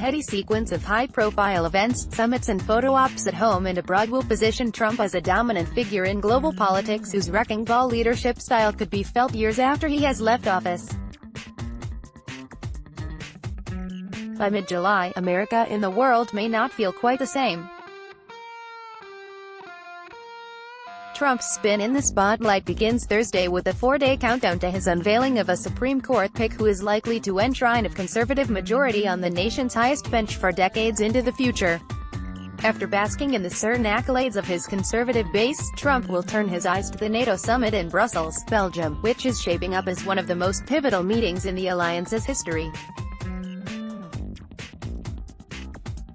heady sequence of high-profile events, summits and photo ops at home and abroad will position Trump as a dominant figure in global politics whose wrecking ball leadership style could be felt years after he has left office. By mid-July, America and the world may not feel quite the same. Trump's spin in the spotlight begins Thursday with a 4-day countdown to his unveiling of a Supreme Court pick who is likely to enshrine a conservative majority on the nation's highest bench for decades into the future. After basking in the certain accolades of his conservative base, Trump will turn his eyes to the NATO summit in Brussels, Belgium, which is shaping up as one of the most pivotal meetings in the alliance's history.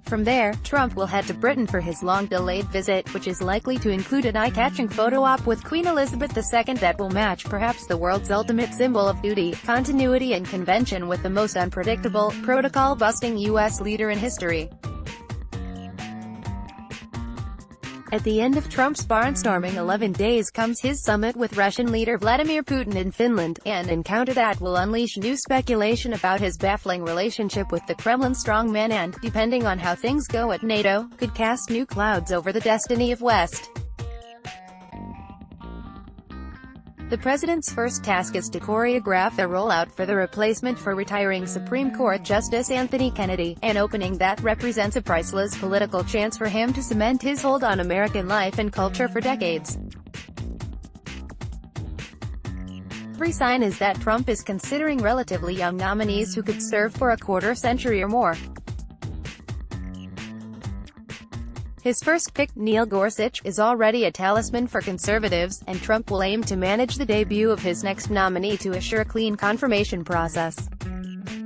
From there, Trump will head to Britain for his long-delayed visit, which is likely to include an eye-catching photo op with Queen Elizabeth II that will match perhaps the world's ultimate symbol of duty, continuity and convention with the most unpredictable, protocol-busting U.S. leader in history. At the end of Trump's barnstorming 11 days comes his summit with Russian leader Vladimir Putin in Finland, an encounter that will unleash new speculation about his baffling relationship with the Kremlin strongman and, depending on how things go at NATO, could cast new clouds over the destiny of West. The president's first task is to choreograph a rollout for the replacement for retiring Supreme Court Justice Anthony Kennedy, an opening that represents a priceless political chance for him to cement his hold on American life and culture for decades. Every sign is that Trump is considering relatively young nominees who could serve for a quarter-century or more. His first pick, Neil Gorsuch, is already a talisman for conservatives, and Trump will aim to manage the debut of his next nominee to assure a clean confirmation process.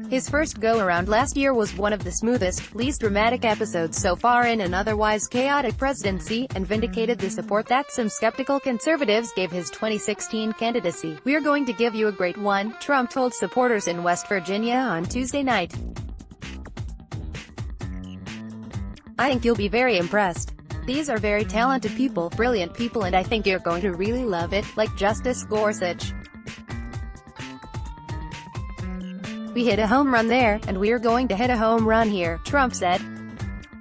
His first go-around last year was one of the smoothest, least dramatic episodes so far in an otherwise chaotic presidency, and vindicated the support that some skeptical conservatives gave his 2016 candidacy. "We're going to give you a great one," Trump told supporters in West Virginia on Tuesday night. "I think you'll be very impressed. These are very talented people, brilliant people, and I think you're going to really love it, like Justice Gorsuch. We hit a home run there, and we're going to hit a home run here," Trump said.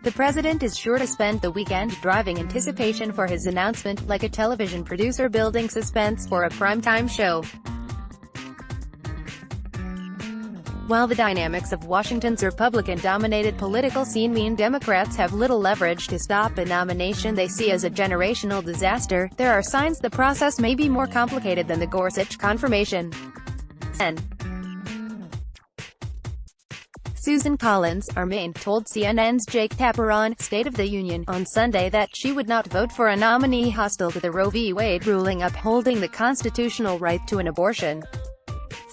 The president is sure to spend the weekend driving anticipation for his announcement, like a television producer building suspense for a primetime show. While the dynamics of Washington's Republican-dominated political scene mean Democrats have little leverage to stop a nomination they see as a generational disaster, there are signs the process may be more complicated than the Gorsuch confirmation. Susan Collins, our Maine, told CNN's Jake Tapper State of the Union on Sunday that she would not vote for a nominee hostile to the Roe v. Wade ruling upholding the constitutional right to an abortion.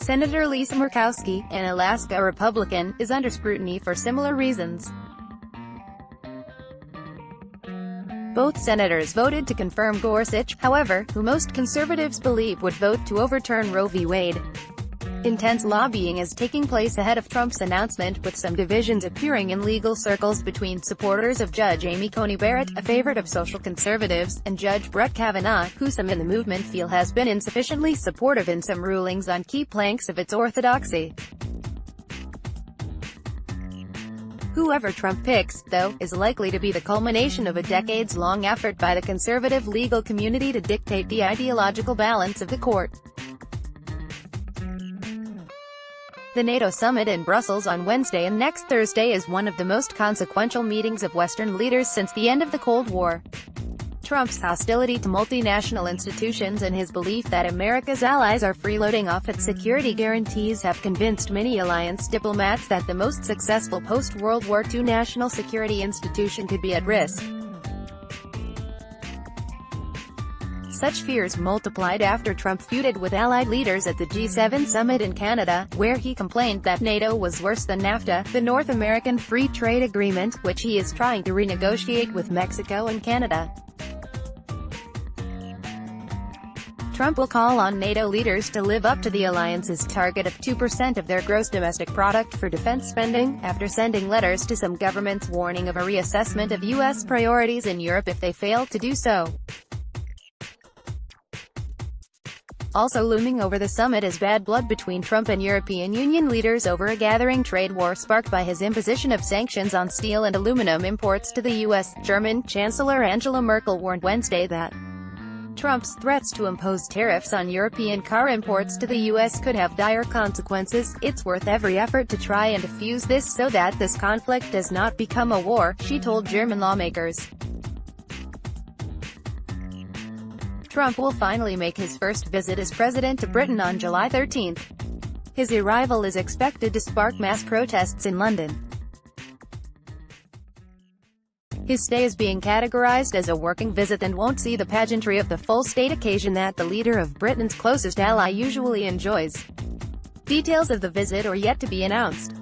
Senator Lisa Murkowski, an Alaska Republican, is under scrutiny for similar reasons. Both senators voted to confirm Gorsuch, however, who most conservatives believe would vote to overturn Roe v. Wade. Intense lobbying is taking place ahead of Trump's announcement, with some divisions appearing in legal circles between supporters of Judge Amy Coney Barrett, a favorite of social conservatives, and Judge Brett Kavanaugh, who some in the movement feel has been insufficiently supportive in some rulings on key planks of its orthodoxy. Whoever Trump picks, though, is likely to be the culmination of a decades-long effort by the conservative legal community to dictate the ideological balance of the court. The NATO summit in Brussels on Wednesday and next Thursday is one of the most consequential meetings of Western leaders since the end of the Cold War. Trump's hostility to multinational institutions and his belief that America's allies are freeloading off its security guarantees have convinced many alliance diplomats that the most successful post-World War II national security institution could be at risk. Such fears multiplied after Trump feuded with allied leaders at the G7 summit in Canada, where he complained that NATO was worse than NAFTA, the North American Free Trade Agreement, which he is trying to renegotiate with Mexico and Canada. Trump will call on NATO leaders to live up to the alliance's target of 2% of their gross domestic product for defense spending, after sending letters to some governments warning of a reassessment of U.S. priorities in Europe if they fail to do so. Also looming over the summit is bad blood between Trump and European Union leaders over a gathering trade war sparked by his imposition of sanctions on steel and aluminum imports to the U.S. German Chancellor Angela Merkel warned Wednesday that Trump's threats to impose tariffs on European car imports to the U.S. could have dire consequences. It's worth every effort to try and defuse this so that this conflict does not become a war, she told German lawmakers. Trump will finally make his first visit as president to Britain on July 13. His arrival is expected to spark mass protests in London. His stay is being categorized as a working visit and won't see the pageantry of the full state occasion that the leader of Britain's closest ally usually enjoys. Details of the visit are yet to be announced,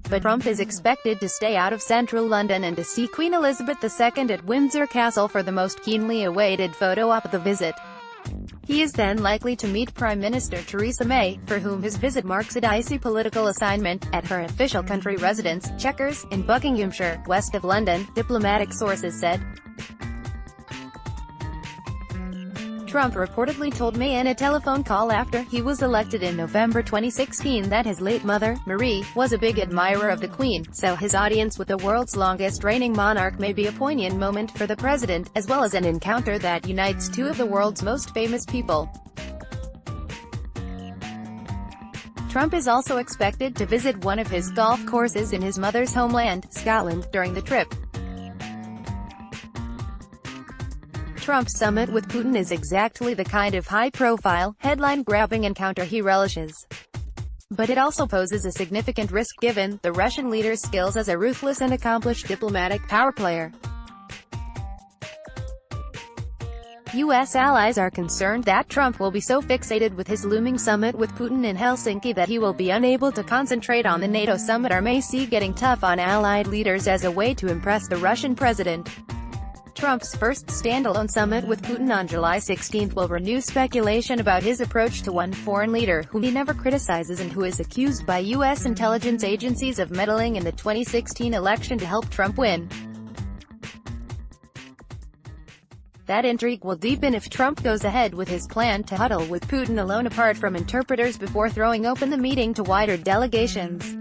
but Trump is expected to stay out of central London and to see Queen Elizabeth II at Windsor Castle for the most keenly awaited photo op of the visit. He is then likely to meet Prime Minister Theresa May, for whom his visit marks a dicey political assignment, at her official country residence, Chequers, in Buckinghamshire, west of London, diplomatic sources said. Trump reportedly told May in a telephone call after he was elected in November 2016 that his late mother, Marie, was a big admirer of the Queen, so his audience with the world's longest reigning monarch may be a poignant moment for the president, as well as an encounter that unites two of the world's most famous people. Trump is also expected to visit one of his golf courses in his mother's homeland, Scotland, during the trip. Trump's summit with Putin is exactly the kind of high-profile, headline-grabbing encounter he relishes. But it also poses a significant risk given the Russian leader's skills as a ruthless and accomplished diplomatic power player. U.S. allies are concerned that Trump will be so fixated with his looming summit with Putin in Helsinki that he will be unable to concentrate on the NATO summit or may see getting tough on allied leaders as a way to impress the Russian president. Trump's first standalone summit with Putin on July 16 will renew speculation about his approach to one foreign leader whom he never criticizes and who is accused by U.S. intelligence agencies of meddling in the 2016 election to help Trump win. That intrigue will deepen if Trump goes ahead with his plan to huddle with Putin alone apart from interpreters before throwing open the meeting to wider delegations.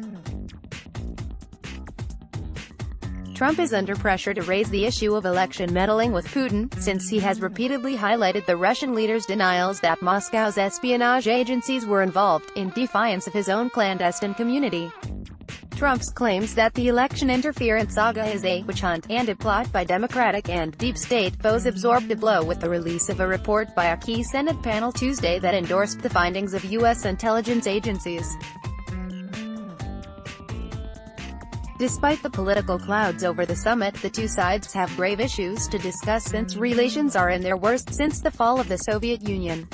Trump is under pressure to raise the issue of election meddling with Putin, since he has repeatedly highlighted the Russian leader's denials that Moscow's espionage agencies were involved, in defiance of his own clandestine community. Trump's claims that the election interference saga is a witch hunt and a plot by Democratic and deep state foes absorbed a blow with the release of a report by a key Senate panel Tuesday that endorsed the findings of U.S. intelligence agencies. Despite the political clouds over the summit, the two sides have grave issues to discuss since relations are in their worst since the fall of the Soviet Union.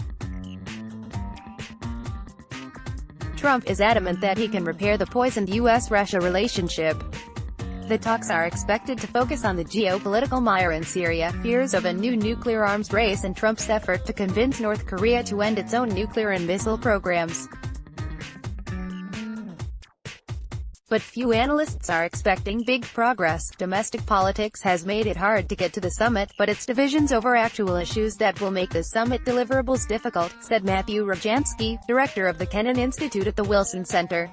Trump is adamant that he can repair the poisoned U.S.-Russia relationship. The talks are expected to focus on the geopolitical mire in Syria, fears of a new nuclear arms race and Trump's effort to convince North Korea to end its own nuclear and missile programs. But few analysts are expecting big progress. Domestic politics has made it hard to get to the summit, but it's divisions over actual issues that will make the summit deliverables difficult, said Matthew Rajansky, director of the Kennan Institute at the Wilson Center.